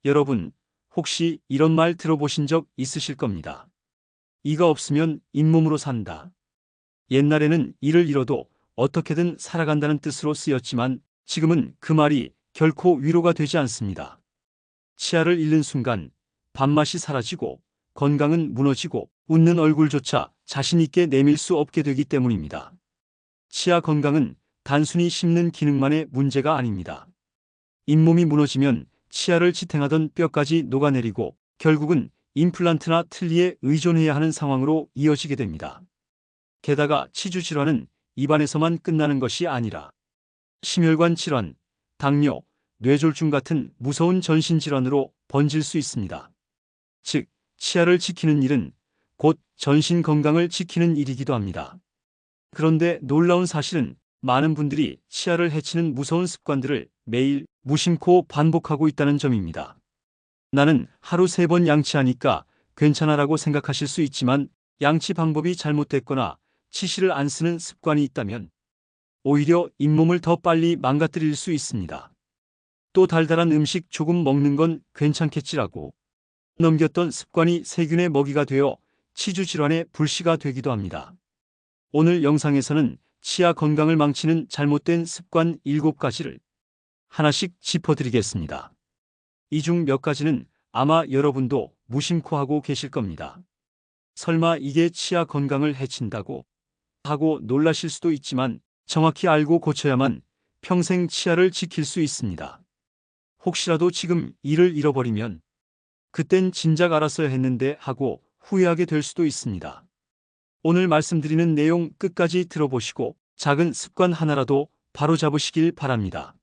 여러분, 혹시 이런 말 들어보신 적 있으실 겁니다. 이가 없으면 잇몸으로 산다. 옛날에는 이를 잃어도 어떻게든 살아간다는 뜻으로 쓰였지만 지금은 그 말이 결코 위로가 되지 않습니다. 치아를 잃는 순간 밥맛이 사라지고 건강은 무너지고 웃는 얼굴조차 자신 있게 내밀 수 없게 되기 때문입니다. 치아 건강은 단순히 씹는 기능만의 문제가 아닙니다. 잇몸이 무너지면 치아를 지탱하던 뼈까지 녹아내리고 결국은 임플란트나 틀니에 의존해야 하는 상황으로 이어지게 됩니다. 게다가 치주 질환은 입안에서만 끝나는 것이 아니라 심혈관 질환, 당뇨, 뇌졸중 같은 무서운 전신 질환으로 번질 수 있습니다. 즉, 치아를 지키는 일은 곧 전신 건강을 지키는 일이기도 합니다. 그런데 놀라운 사실은 많은 분들이 치아를 해치는 무서운 습관들을 매일 무심코 반복하고 있다는 점입니다. 나는 하루 3번 양치하니까 괜찮아라고 생각하실 수 있지만 양치 방법이 잘못됐거나 치실을 안 쓰는 습관이 있다면 오히려 잇몸을 더 빨리 망가뜨릴 수 있습니다. 또 달달한 음식 조금 먹는 건 괜찮겠지라고 넘겼던 습관이 세균의 먹이가 되어 치주 질환의 불씨가 되기도 합니다. 오늘 영상에서는 치아 건강을 망치는 잘못된 습관 7가지를 하나씩 짚어드리겠습니다. 이 중 몇 가지는 아마 여러분도 무심코 하고 계실 겁니다. 설마 이게 치아 건강을 해친다고 하고 놀라실 수도 있지만 정확히 알고 고쳐야만 평생 치아를 지킬 수 있습니다. 혹시라도 지금 이를 잃어버리면 그땐 진작 알았어야 했는데 하고 후회하게 될 수도 있습니다. 오늘 말씀드리는 내용 끝까지 들어보시고 작은 습관 하나라도 바로잡으시길 바랍니다.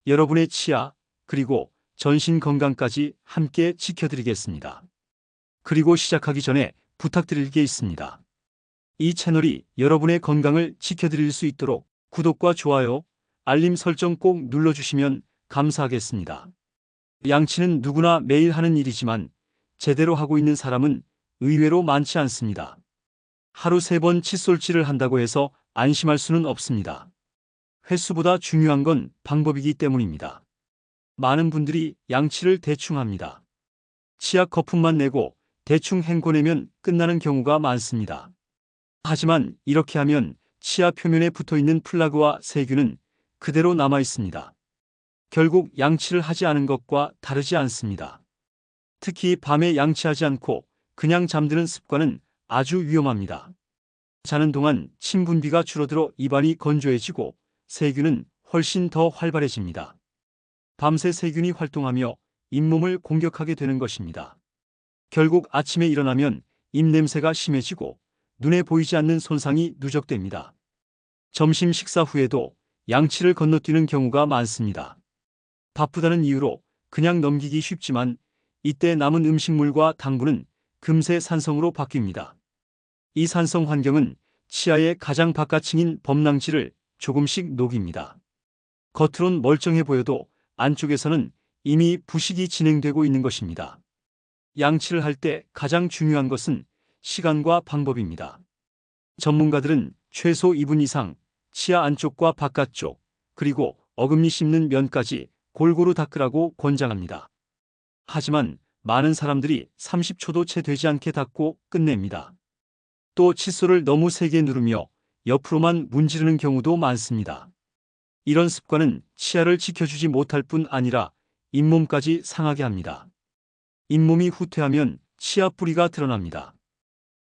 여러분의 치아 그리고 전신 건강까지 함께 지켜드리겠습니다. 그리고 시작하기 전에 부탁드릴 게 있습니다. 이 채널이 여러분의 건강을 지켜드릴 수 있도록 구독과 좋아요, 알림 설정 꼭 눌러주시면 감사하겠습니다. 양치는 누구나 매일 하는 일이지만 제대로 하고 있는 사람은 의외로 많지 않습니다. 하루 3번 칫솔질을 한다고 해서 안심할 수는 없습니다. 횟수보다 중요한 건 방법이기 때문입니다. 많은 분들이 양치를 대충 합니다. 치아 거품만 내고 대충 헹궈내면 끝나는 경우가 많습니다. 하지만 이렇게 하면 치아 표면에 붙어있는 플라그와 세균은 그대로 남아 있습니다. 결국 양치를 하지 않은 것과 다르지 않습니다. 특히 밤에 양치하지 않고 그냥 잠드는 습관은 아주 위험합니다. 자는 동안 침 분비가 줄어들어 입안이 건조해지고 세균은 훨씬 더 활발해집니다. 밤새 세균이 활동하며 잇몸을 공격하게 되는 것입니다. 결국 아침에 일어나면 입냄새가 심해지고 눈에 보이지 않는 손상이 누적됩니다. 점심 식사 후에도 양치를 건너뛰는 경우가 많습니다. 바쁘다는 이유로 그냥 넘기기 쉽지만 이때 남은 음식물과 당분은 금세 산성으로 바뀝니다. 이 산성 환경은 치아의 가장 바깥층인 범랑질을 조금씩 녹입니다. 겉으론 멀쩡해 보여도 안쪽에서는 이미 부식이 진행되고 있는 것입니다. 양치를 할 때 가장 중요한 것은 시간과 방법입니다. 전문가들은 최소 2분 이상 치아 안쪽과 바깥쪽 그리고 어금니 씹는 면까지 골고루 닦으라고 권장합니다. 하지만 많은 사람들이 30초도 채 되지 않게 닦고 끝냅니다. 또 칫솔을 너무 세게 누르며 옆으로만 문지르는 경우도 많습니다. 이런 습관은 치아를 지켜주지 못할 뿐 아니라 잇몸까지 상하게 합니다. 잇몸이 후퇴하면 치아 뿌리가 드러납니다.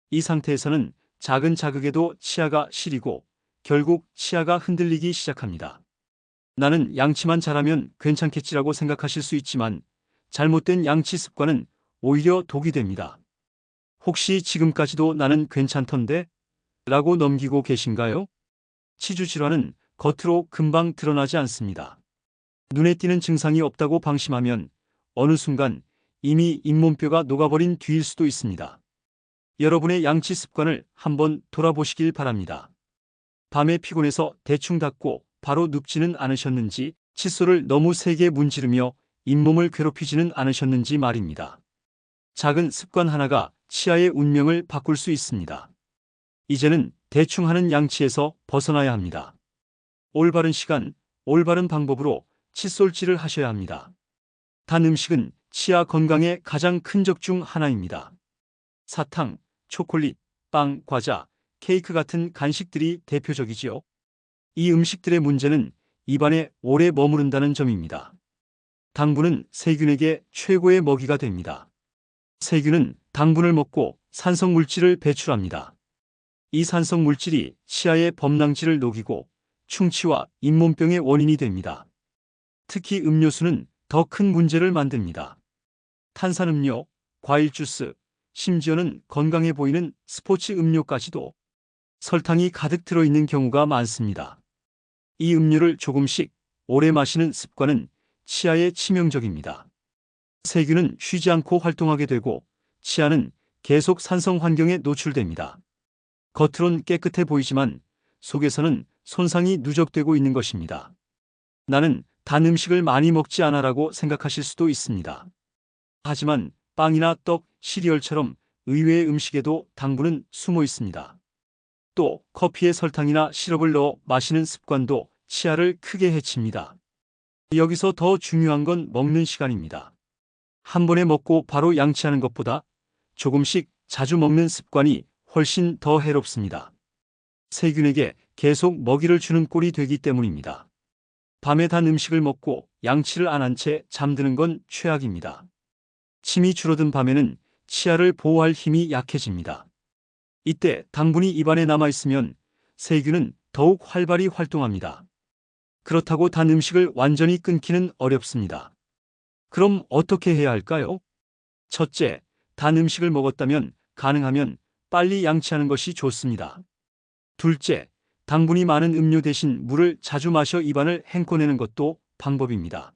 이 상태에서는 작은 자극에도 치아가 시리고 결국 치아가 흔들리기 시작합니다. 나는 양치만 잘하면 괜찮겠지라고 생각하실 수 있지만 잘못된 양치 습관은 오히려 독이 됩니다. 혹시 지금까지도 나는 괜찮던데? 라고 넘기고 계신가요? 치주 질환은 겉으로 금방 드러나지 않습니다. 눈에 띄는 증상이 없다고 방심하면 어느 순간 이미 잇몸뼈가 녹아버린 뒤일 수도 있습니다. 여러분의 양치 습관을 한번 돌아보시길 바랍니다. 밤에 피곤해서 대충 닦고 바로 눕지는 않으셨는지, 칫솔을 너무 세게 문지르며 잇몸을 괴롭히지는 않으셨는지 말입니다. 작은 습관 하나가 치아의 운명을 바꿀 수 있습니다. 이제는 대충 하는 양치에서 벗어나야 합니다. 올바른 시간, 올바른 방법으로 칫솔질을 하셔야 합니다. 단 음식은 치아 건강에 가장 큰 적 중 하나입니다. 사탕, 초콜릿, 빵, 과자, 케이크 같은 간식들이 대표적이지요. 이 음식들의 문제는 입안에 오래 머무른다는 점입니다. 당분은 세균에게 최고의 먹이가 됩니다. 세균은 당분을 먹고 산성물질을 배출합니다. 이 산성물질이 치아의 범랑질을 녹이고 충치와 잇몸병의 원인이 됩니다. 특히 음료수는 더 큰 문제를 만듭니다. 탄산음료, 과일 주스, 심지어는 건강해 보이는 스포츠 음료까지도 설탕이 가득 들어있는 경우가 많습니다. 이 음료를 조금씩 오래 마시는 습관은 치아에 치명적입니다. 세균은 쉬지 않고 활동하게 되고 치아는 계속 산성 환경에 노출됩니다. 겉으론 깨끗해 보이지만 속에서는 손상이 누적되고 있는 것입니다. 나는 단 음식을 많이 먹지 않아라고 생각하실 수도 있습니다. 하지만 빵이나 떡, 시리얼처럼 의외의 음식에도 당분은 숨어 있습니다. 또 커피에 설탕이나 시럽을 넣어 마시는 습관도 치아를 크게 해칩니다. 여기서 더 중요한 건 먹는 시간입니다. 한 번에 먹고 바로 양치하는 것보다 조금씩 자주 먹는 습관이 훨씬 더 해롭습니다. 세균에게 계속 먹이를 주는 꼴이 되기 때문입니다. 밤에 단 음식을 먹고 양치를 안 한 채 잠드는 건 최악입니다. 침이 줄어든 밤에는 치아를 보호할 힘이 약해집니다. 이때 당분이 입안에 남아있으면 세균은 더욱 활발히 활동합니다. 그렇다고 단 음식을 완전히 끊기는 어렵습니다. 그럼 어떻게 해야 할까요? 첫째, 단 음식을 먹었다면 가능하면 빨리 양치하는 것이 좋습니다. 둘째, 당분이 많은 음료 대신 물을 자주 마셔 입안을 헹궈내는 것도 방법입니다.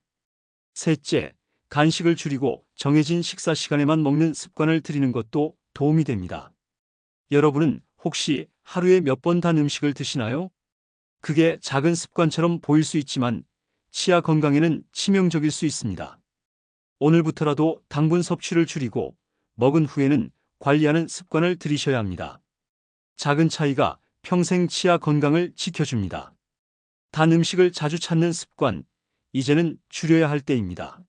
셋째, 간식을 줄이고 정해진 식사 시간에만 먹는 습관을 들이는 것도 도움이 됩니다. 여러분은 혹시 하루에 몇 번 단 음식을 드시나요? 그게 작은 습관처럼 보일 수 있지만 치아 건강에는 치명적일 수 있습니다. 오늘부터라도 당분 섭취를 줄이고 먹은 후에는 관리하는 습관을 들이셔야 합니다. 작은 차이가 평생 치아 건강을 지켜줍니다. 단 음식을 자주 찾는 습관, 이제는 줄여야 할 때입니다.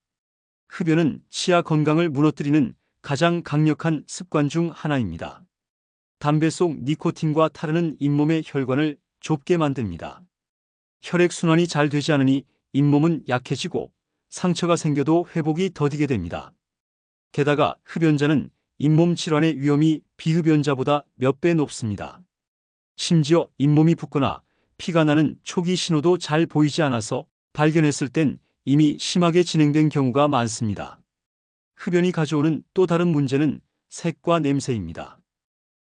흡연은 치아 건강을 무너뜨리는 가장 강력한 습관 중 하나입니다. 담배 속 니코틴과 타르는 잇몸의 혈관을 좁게 만듭니다. 혈액순환이 잘 되지 않으니 잇몸은 약해지고 상처가 생겨도 회복이 더디게 됩니다. 게다가 흡연자는 잇몸 질환의 위험이 비흡연자보다 몇 배 높습니다. 심지어 잇몸이 붓거나 피가 나는 초기 신호도 잘 보이지 않아서 발견했을 땐 이미 심하게 진행된 경우가 많습니다. 흡연이 가져오는 또 다른 문제는 색과 냄새입니다.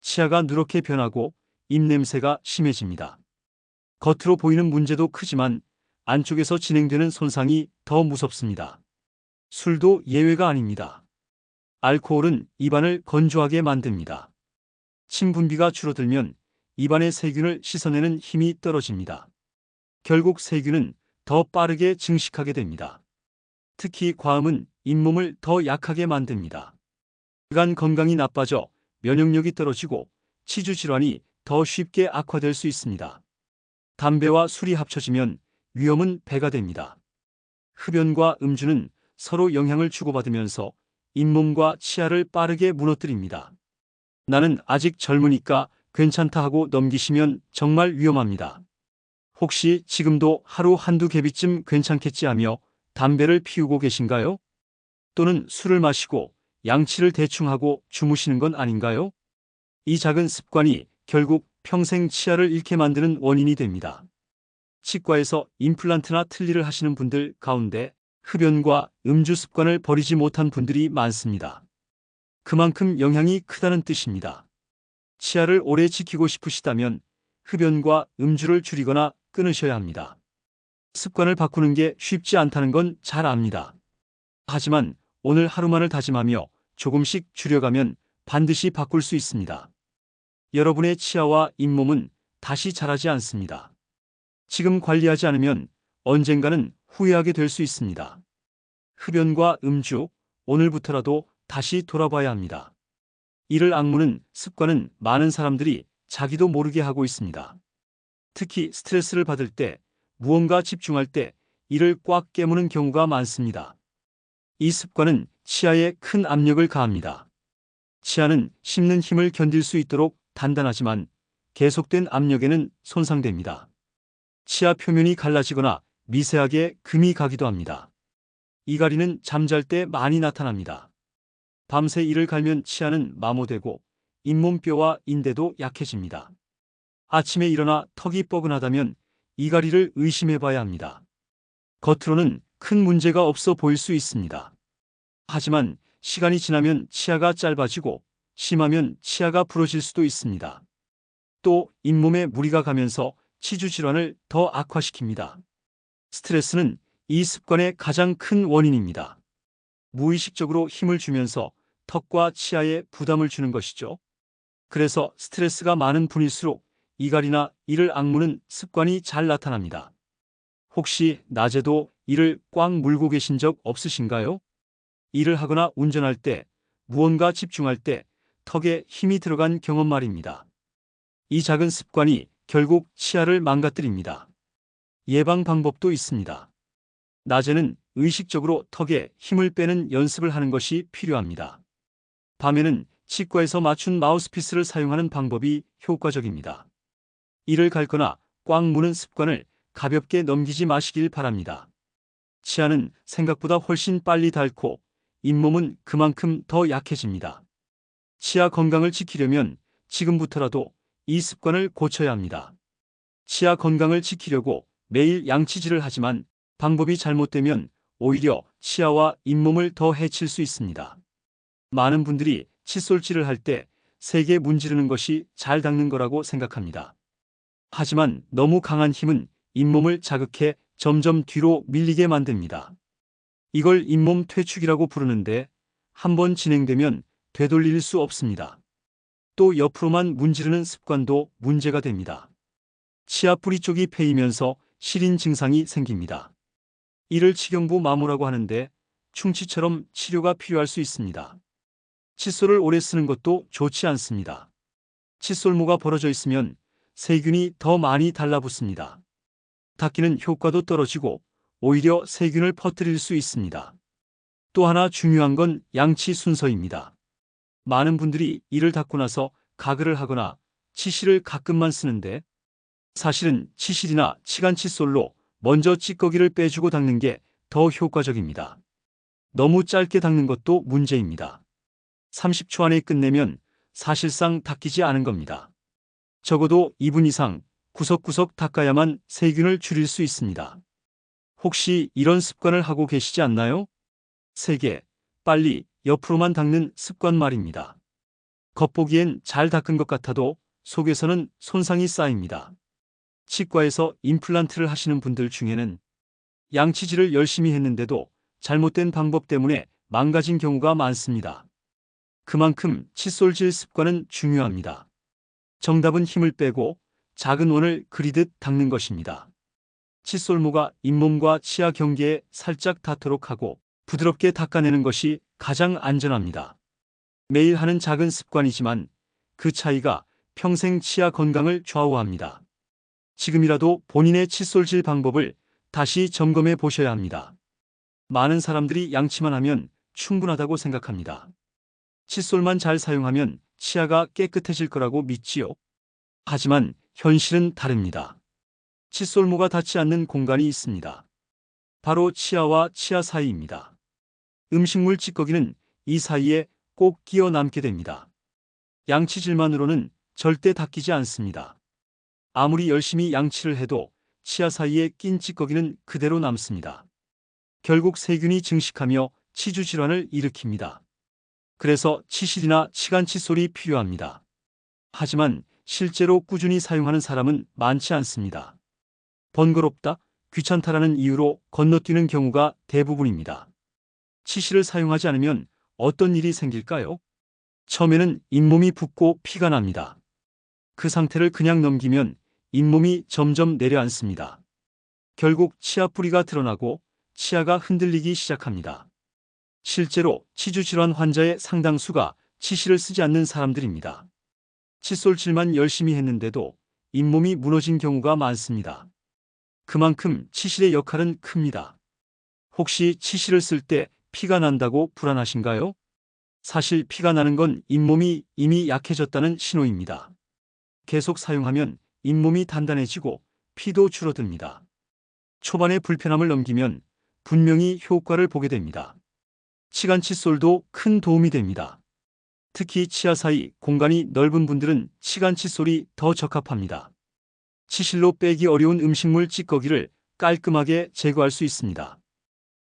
치아가 누렇게 변하고 입냄새가 심해집니다. 겉으로 보이는 문제도 크지만 안쪽에서 진행되는 손상이 더 무섭습니다. 술도 예외가 아닙니다. 알코올은 입안을 건조하게 만듭니다. 침 분비가 줄어들면 입안의 세균을 씻어내는 힘이 떨어집니다. 결국 세균은 더 빠르게 증식하게 됩니다. 특히 과음은 잇몸을 더 약하게 만듭니다. 간 건강이 나빠져 면역력이 떨어지고 치주 질환이 더 쉽게 악화될 수 있습니다. 담배와 술이 합쳐지면 위험은 배가 됩니다. 흡연과 음주는 서로 영향을 주고받으면서 잇몸과 치아를 빠르게 무너뜨립니다. 나는 아직 젊으니까 괜찮다 하고 넘기시면 정말 위험합니다. 혹시 지금도 하루 한두 개비쯤 괜찮겠지 하며 담배를 피우고 계신가요? 또는 술을 마시고 양치를 대충 하고 주무시는 건 아닌가요? 이 작은 습관이 결국 평생 치아를 잃게 만드는 원인이 됩니다. 치과에서 임플란트나 틀니를 하시는 분들 가운데 흡연과 음주 습관을 버리지 못한 분들이 많습니다. 그만큼 영향이 크다는 뜻입니다. 치아를 오래 지키고 싶으시다면 흡연과 음주를 줄이거나 끊으셔야 합니다. 습관을 바꾸는 게 쉽지 않다는 건 잘 압니다. 하지만 오늘 하루만을 다짐하며 조금씩 줄여가면 반드시 바꿀 수 있습니다. 여러분의 치아와 잇몸은 다시 자라지 않습니다. 지금 관리하지 않으면 언젠가는 후회하게 될 수 있습니다. 흡연과 음주, 오늘부터라도 다시 돌아봐야 합니다. 이를 악무는 습관은 많은 사람들이 자기도 모르게 하고 있습니다. 특히 스트레스를 받을 때, 무언가 집중할 때 이를 꽉 깨무는 경우가 많습니다. 이 습관은 치아에 큰 압력을 가합니다. 치아는 씹는 힘을 견딜 수 있도록 단단하지만 계속된 압력에는 손상됩니다. 치아 표면이 갈라지거나 미세하게 금이 가기도 합니다. 이갈이는 잠잘 때 많이 나타납니다. 밤새 이를 갈면 치아는 마모되고 잇몸뼈와 인대도 약해집니다. 아침에 일어나 턱이 뻐근하다면 이갈이를 의심해 봐야 합니다. 겉으로는 큰 문제가 없어 보일 수 있습니다. 하지만 시간이 지나면 치아가 짧아지고 심하면 치아가 부러질 수도 있습니다. 또 잇몸에 무리가 가면서 치주 질환을 더 악화시킵니다. 스트레스는 이 습관의 가장 큰 원인입니다. 무의식적으로 힘을 주면서 턱과 치아에 부담을 주는 것이죠. 그래서 스트레스가 많은 분일수록 이갈이나 이를 악무는 습관이 잘 나타납니다. 혹시 낮에도 이를 꽉 물고 계신 적 없으신가요? 일을 하거나 운전할 때, 무언가 집중할 때 턱에 힘이 들어간 경험 말입니다. 이 작은 습관이 결국 치아를 망가뜨립니다. 예방 방법도 있습니다. 낮에는 의식적으로 턱에 힘을 빼는 연습을 하는 것이 필요합니다. 밤에는 치과에서 맞춘 마우스피스를 사용하는 방법이 효과적입니다. 이를 갈거나 꽉 무는 습관을 가볍게 넘기지 마시길 바랍니다. 치아는 생각보다 훨씬 빨리 닳고 잇몸은 그만큼 더 약해집니다. 치아 건강을 지키려면 지금부터라도 이 습관을 고쳐야 합니다. 치아 건강을 지키려고 매일 양치질을 하지만 방법이 잘못되면 오히려 치아와 잇몸을 더 해칠 수 있습니다. 많은 분들이 칫솔질을 할 때 세게 문지르는 것이 잘 닦는 거라고 생각합니다. 하지만 너무 강한 힘은 잇몸을 자극해 점점 뒤로 밀리게 만듭니다. 이걸 잇몸 퇴축이라고 부르는데 한번 진행되면 되돌릴 수 없습니다. 또 옆으로만 문지르는 습관도 문제가 됩니다. 치아 뿌리 쪽이 패이면서 시린 증상이 생깁니다. 이를 치경부 마모라고 하는데 충치처럼 치료가 필요할 수 있습니다. 칫솔을 오래 쓰는 것도 좋지 않습니다. 칫솔모가 벌어져 있으면 세균이 더 많이 달라붙습니다. 닦이는 효과도 떨어지고 오히려 세균을 퍼뜨릴 수 있습니다. 또 하나 중요한 건 양치 순서입니다. 많은 분들이 이를 닦고 나서 가글을 하거나 치실을 가끔만 쓰는데 사실은 치실이나 치간 칫솔로 먼저 찌꺼기를 빼주고 닦는 게 더 효과적입니다. 너무 짧게 닦는 것도 문제입니다. 30초 안에 끝내면 사실상 닦이지 않은 겁니다. 적어도 2분 이상 구석구석 닦아야만 세균을 줄일 수 있습니다. 혹시 이런 습관을 하고 계시지 않나요? 세게, 빨리, 옆으로만 닦는 습관 말입니다. 겉보기엔 잘 닦은 것 같아도 속에서는 손상이 쌓입니다. 치과에서 임플란트를 하시는 분들 중에는 양치질을 열심히 했는데도 잘못된 방법 때문에 망가진 경우가 많습니다. 그만큼 칫솔질 습관은 중요합니다. 정답은 힘을 빼고 작은 원을 그리듯 닦는 것입니다. 칫솔모가 잇몸과 치아 경계에 살짝 닿도록 하고 부드럽게 닦아내는 것이 가장 안전합니다. 매일 하는 작은 습관이지만 그 차이가 평생 치아 건강을 좌우합니다. 지금이라도 본인의 칫솔질 방법을 다시 점검해 보셔야 합니다. 많은 사람들이 양치만 하면 충분하다고 생각합니다. 칫솔만 잘 사용하면 치아가 깨끗해질 거라고 믿지요. 하지만 현실은 다릅니다. 칫솔모가 닿지 않는 공간이 있습니다. 바로 치아와 치아 사이입니다. 음식물 찌꺼기는 이 사이에 꼭 끼어 남게 됩니다. 양치질만으로는 절대 닦이지 않습니다. 아무리 열심히 양치를 해도 치아 사이에 낀 찌꺼기는 그대로 남습니다. 결국 세균이 증식하며 치주 질환을 일으킵니다. 그래서 치실이나 치간 칫솔이 필요합니다. 하지만 실제로 꾸준히 사용하는 사람은 많지 않습니다. 번거롭다, 귀찮다라는 이유로 건너뛰는 경우가 대부분입니다. 치실을 사용하지 않으면 어떤 일이 생길까요? 처음에는 잇몸이 붓고 피가 납니다. 그 상태를 그냥 넘기면 잇몸이 점점 내려앉습니다. 결국 치아 뿌리가 드러나고 치아가 흔들리기 시작합니다. 실제로 치주질환 환자의 상당수가 치실을 쓰지 않는 사람들입니다. 칫솔질만 열심히 했는데도 잇몸이 무너진 경우가 많습니다. 그만큼 치실의 역할은 큽니다. 혹시 치실을 쓸 때 피가 난다고 불안하신가요? 사실 피가 나는 건 잇몸이 이미 약해졌다는 신호입니다. 계속 사용하면 잇몸이 단단해지고 피도 줄어듭니다. 초반의 불편함을 넘기면 분명히 효과를 보게 됩니다. 치간 칫솔도 큰 도움이 됩니다. 특히 치아 사이 공간이 넓은 분들은 치간 칫솔이 더 적합합니다. 치실로 빼기 어려운 음식물 찌꺼기를 깔끔하게 제거할 수 있습니다.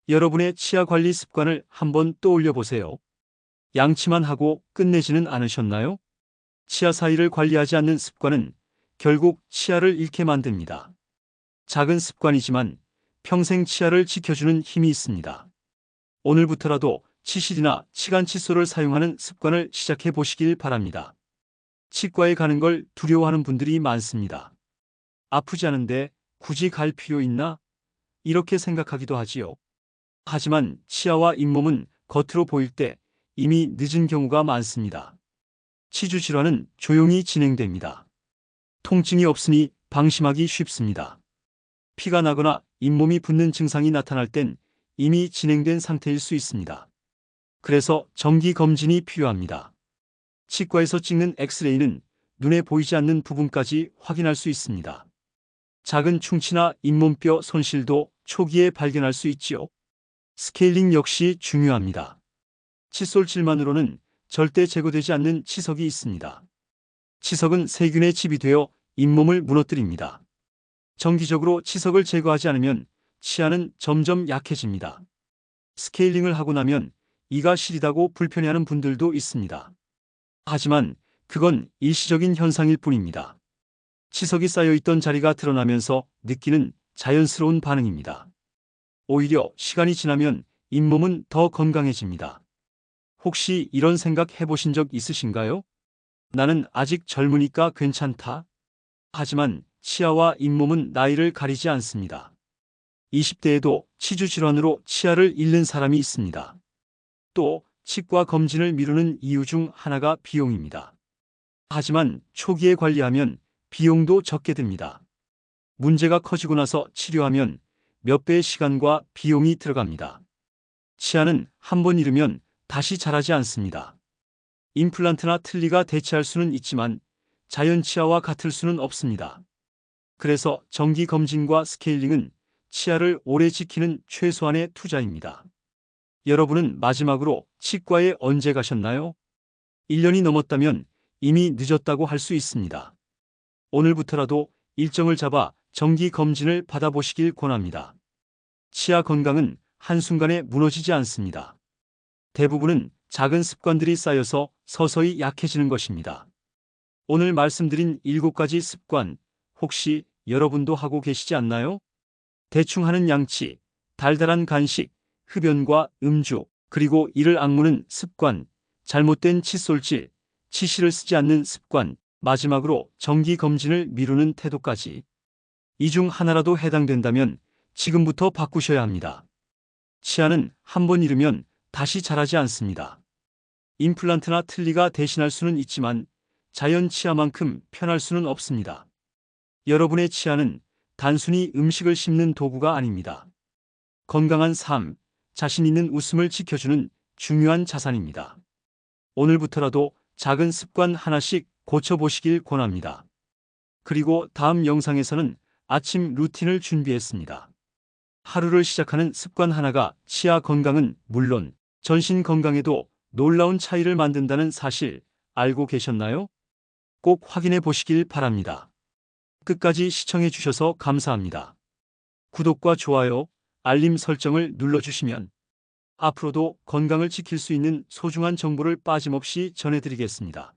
여러분의 치아 관리 습관을 한번 떠올려 보세요. 양치만 하고 끝내지는 않으셨나요? 치아 사이를 관리하지 않는 습관은 결국 치아를 잃게 만듭니다. 작은 습관이지만 평생 치아를 지켜주는 힘이 있습니다. 오늘부터라도 치실이나 치간 칫솔을 사용하는 습관을 시작해 보시길 바랍니다. 치과에 가는 걸 두려워하는 분들이 많습니다. 아프지 않은데 굳이 갈 필요 있나? 이렇게 생각하기도 하지요. 하지만 치아와 잇몸은 겉으로 보일 때 이미 늦은 경우가 많습니다. 치주 질환은 조용히 진행됩니다. 통증이 없으니 방심하기 쉽습니다. 피가 나거나 잇몸이 붓는 증상이 나타날 땐 이미 진행된 상태일 수 있습니다. 그래서 정기 검진이 필요합니다. 치과에서 찍는 엑스레이는 눈에 보이지 않는 부분까지 확인할 수 있습니다. 작은 충치나 잇몸뼈 손실도 초기에 발견할 수 있지요. 스케일링 역시 중요합니다. 칫솔질만으로는 절대 제거되지 않는 치석이 있습니다. 치석은 세균의 집이 되어 잇몸을 무너뜨립니다. 정기적으로 치석을 제거하지 않으면 치아는 점점 약해집니다. 스케일링을 하고 나면 이가 시리다고 불편해하는 분들도 있습니다. 하지만 그건 일시적인 현상일 뿐입니다. 치석이 쌓여있던 자리가 드러나면서 느끼는 자연스러운 반응입니다. 오히려 시간이 지나면 잇몸은 더 건강해집니다. 혹시 이런 생각 해보신 적 있으신가요? 나는 아직 젊으니까 괜찮다. 하지만 치아와 잇몸은 나이를 가리지 않습니다. 20대에도 치주 질환으로 치아를 잃는 사람이 있습니다. 또 치과 검진을 미루는 이유 중 하나가 비용입니다. 하지만 초기에 관리하면 비용도 적게 듭니다. 문제가 커지고 나서 치료하면 몇 배의 시간과 비용이 들어갑니다. 치아는 한 번 잃으면 다시 자라지 않습니다. 임플란트나 틀니가 대체할 수는 있지만 자연 치아와 같을 수는 없습니다. 그래서 정기 검진과 스케일링은 치아를 오래 지키는 최소한의 투자입니다. 여러분은 마지막으로 치과에 언제 가셨나요? 1년이 넘었다면 이미 늦었다고 할 수 있습니다. 오늘부터라도 일정을 잡아 정기 검진을 받아보시길 권합니다. 치아 건강은 한순간에 무너지지 않습니다. 대부분은 작은 습관들이 쌓여서 서서히 약해지는 것입니다. 오늘 말씀드린 7가지 습관, 혹시 여러분도 하고 계시지 않나요? 대충 하는 양치, 달달한 간식, 흡연과 음주, 그리고 이를 악무는 습관, 잘못된 칫솔질, 치실을 쓰지 않는 습관, 마지막으로 정기 검진을 미루는 태도까지. 이 중 하나라도 해당된다면 지금부터 바꾸셔야 합니다. 치아는 한 번 잃으면 다시 자라지 않습니다. 임플란트나 틀니가 대신할 수는 있지만 자연 치아만큼 편할 수는 없습니다. 여러분의 치아는 단순히 음식을 씹는 도구가 아닙니다. 건강한 삶, 자신 있는 웃음을 지켜주는 중요한 자산입니다. 오늘부터라도 작은 습관 하나씩 고쳐보시길 권합니다. 그리고 다음 영상에서는 아침 루틴을 준비했습니다. 하루를 시작하는 습관 하나가 치아 건강은 물론 전신 건강에도 놀라운 차이를 만든다는 사실 알고 계셨나요? 꼭 확인해 보시길 바랍니다. 끝까지 시청해 주셔서 감사합니다. 구독과 좋아요, 알림 설정을 눌러주시면 앞으로도 건강을 지킬 수 있는 소중한 정보를 빠짐없이 전해드리겠습니다.